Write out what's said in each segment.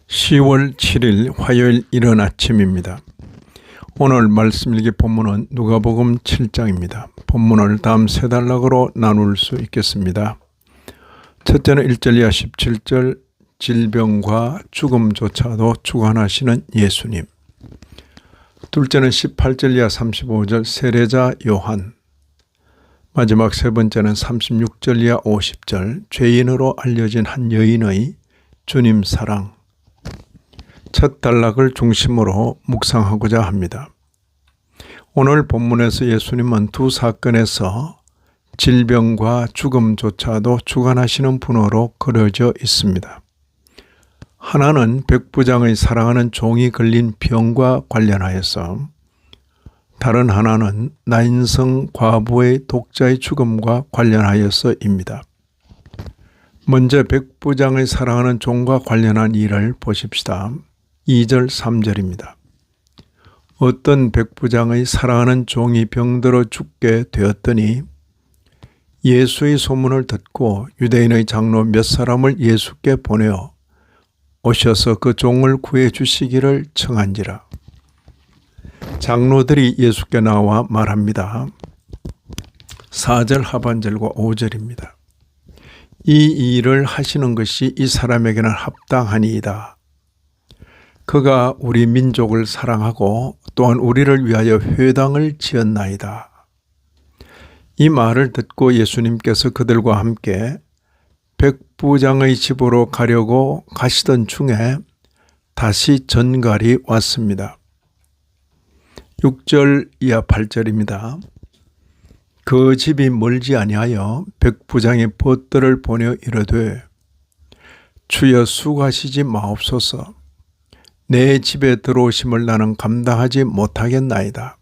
10월 7일 화요일 이른 아침입니다. 오늘 말씀 읽기 본문은 누가복음 7장입니다. 본문을 다음 세 단락으로 나눌 수 있겠습니다. 첫째는 1절 이하 17절 질병과 죽음조차도 주관하시는 예수님. 둘째는 18절 이하 35절 세례자 요한. 마지막 세 번째는 36절 이하 50절 죄인으로 알려진 한 여인의 주님 사랑. 첫 단락을 중심으로 묵상하고자 합니다. 오늘 본문에서 예수님은 두 사건에서 질병과 죽음조차도 주관하시는 분으로 그려져 있습니다. 하나는 백부장의 사랑하는 종이 걸린 병과 관련하여서, 다른 하나는 나인성 과부의 독자의 죽음과 관련하여서입니다. 먼저 백부장의 사랑하는 종과 관련한 일을 보십시다. 2절 3절입니다. 어떤 백부장의 사랑하는 종이 병들어 죽게 되었더니 예수의 소문을 듣고 유대인의 장로 몇 사람을 예수께 보내어 오셔서 그 종을 구해 주시기를 청한지라. 장로들이 예수께 나와 말합니다. 4절 하반절과 5절입니다. 이 일을 하시는 것이 이 사람에게는 합당하니이다. 그가 우리 민족을 사랑하고 또한 우리를 위하여 회당을 지었나이다. 이 말을 듣고 예수님께서 그들과 함께 백부장의 집으로 가려고 가시던 중에 다시 전갈이 왔습니다. 6절 이하 8절입니다. 그 집이 멀지 아니하여 백부장이 벗들을 보내어 이르되 주여 수고하시지 마옵소서. 내 집에 들어오심을 나는 감당하지 못하겠나이다.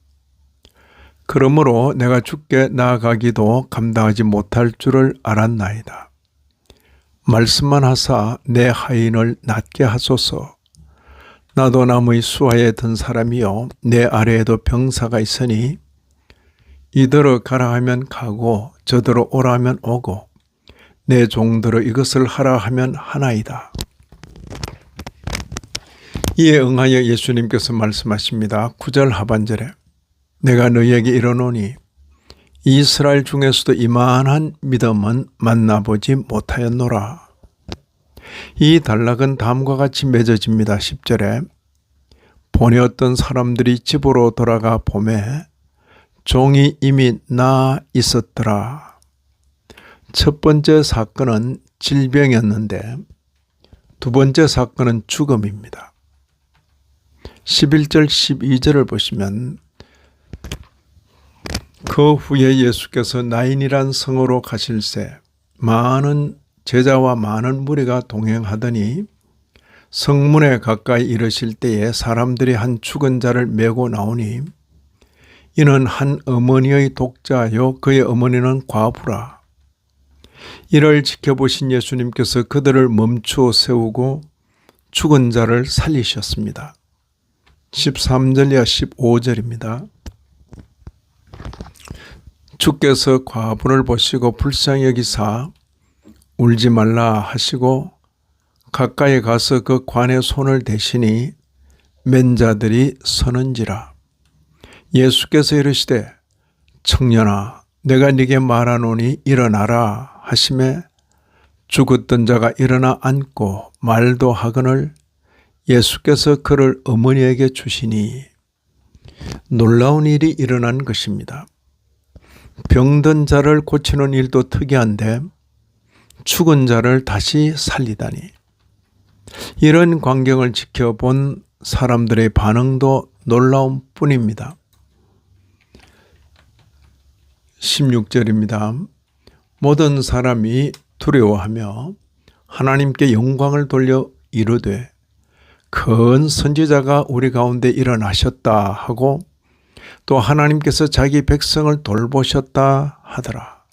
그러므로 내가 주께 나아가기도 감당하지 못할 줄을 알았나이다. 말씀만 하사 내 하인을 낫게 하소서. 나도 남의 수하에 든 사람이요 내 아래에도 병사가 있으니 이더러 가라 하면 가고 저더러 오라 하면 오고 내 종들어 이것을 하라 하면 하나이다. 이에 응하여 예수님께서 말씀하십니다. 9절 하반절에 내가 너희에게 이르노니 이스라엘 중에서도 이만한 믿음은 만나보지 못하였노라. 이 단락은 다음과 같이 맺어집니다. 10절에 보내었던 사람들이 집으로 돌아가 보매 종이 이미 나 있었더라. 첫 번째 사건은 질병이었는데 두 번째 사건은 죽음입니다. 11절 12절을 보시면 그 후에 예수께서 나인이란 성으로 가실새 많은 제자와 많은 무리가 동행하더니 성문에 가까이 이르실 때에 사람들이 한 죽은 자를 메고 나오니 이는 한 어머니의 독자요 그의 어머니는 과부라. 이를 지켜보신 예수님께서 그들을 멈추어 세우고 죽은 자를 살리셨습니다. 13절 이하 15절입니다. 주께서 과부를 보시고 불쌍히 여기사 울지 말라 하시고 가까이 가서 그 관에 손을 대시니 맨 자들이 서는지라. 예수께서 이르시되 청년아 내가 네게 말하노니 일어나라 하시매 죽었던 자가 일어나 앉고 말도 하거늘 예수께서 그를 어머니에게 주시니 놀라운 일이 일어난 것입니다. 병든 자를 고치는 일도 특이한데 죽은 자를 다시 살리다니. 이런 광경을 지켜본 사람들의 반응도 놀라운 뿐입니다. 16절입니다. 모든 사람이 두려워하며 하나님께 영광을 돌려 이르되 큰 선지자가 우리 가운데 일어나셨다 하고 또 하나님께서 자기 백성을 돌보셨다 하더라.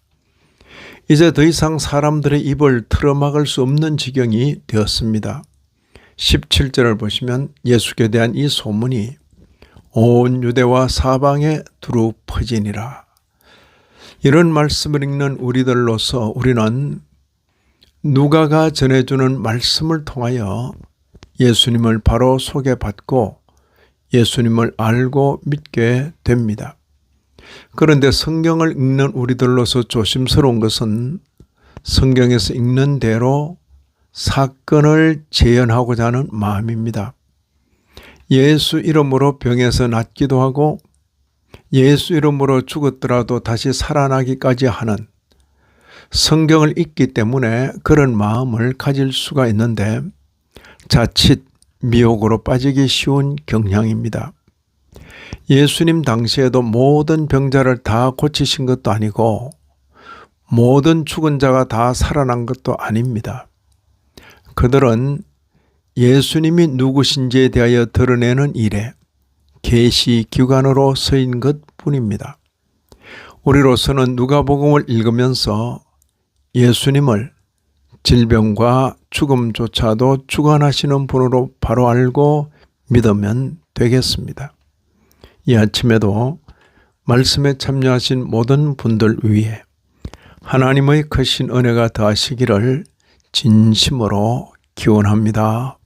이제 더 이상 사람들의 입을 틀어막을 수 없는 지경이 되었습니다. 17절을 보시면 예수께 대한 이 소문이 온 유대와 사방에 두루 퍼지니라. 이런 말씀을 읽는 우리들로서 우리는 누가가 전해주는 말씀을 통하여 예수님을 바로 소개받고 예수님을 알고 믿게 됩니다. 그런데 성경을 읽는 우리들로서 조심스러운 것은 성경에서 읽는 대로 사건을 재현하고자 하는 마음입니다. 예수 이름으로 병에서 낫기도 하고 예수 이름으로 죽었더라도 다시 살아나기까지 하는 성경을 읽기 때문에 그런 마음을 가질 수가 있는데 자칫 미혹으로 빠지기 쉬운 경향입니다. 예수님 당시에도 모든 병자를 다 고치신 것도 아니고 모든 죽은 자가 다 살아난 것도 아닙니다. 그들은 예수님이 누구신지에 대하여 드러내는 일에 계시 기관으로 서인 것뿐입니다. 우리로서는 누가복음을 읽으면서 예수님을 질병과 죽음조차도 주관하시는 분으로 바로 알고 믿으면 되겠습니다. 이 아침에도 말씀에 참여하신 모든 분들 위해 하나님의 크신 은혜가 더하시기를 진심으로 기원합니다.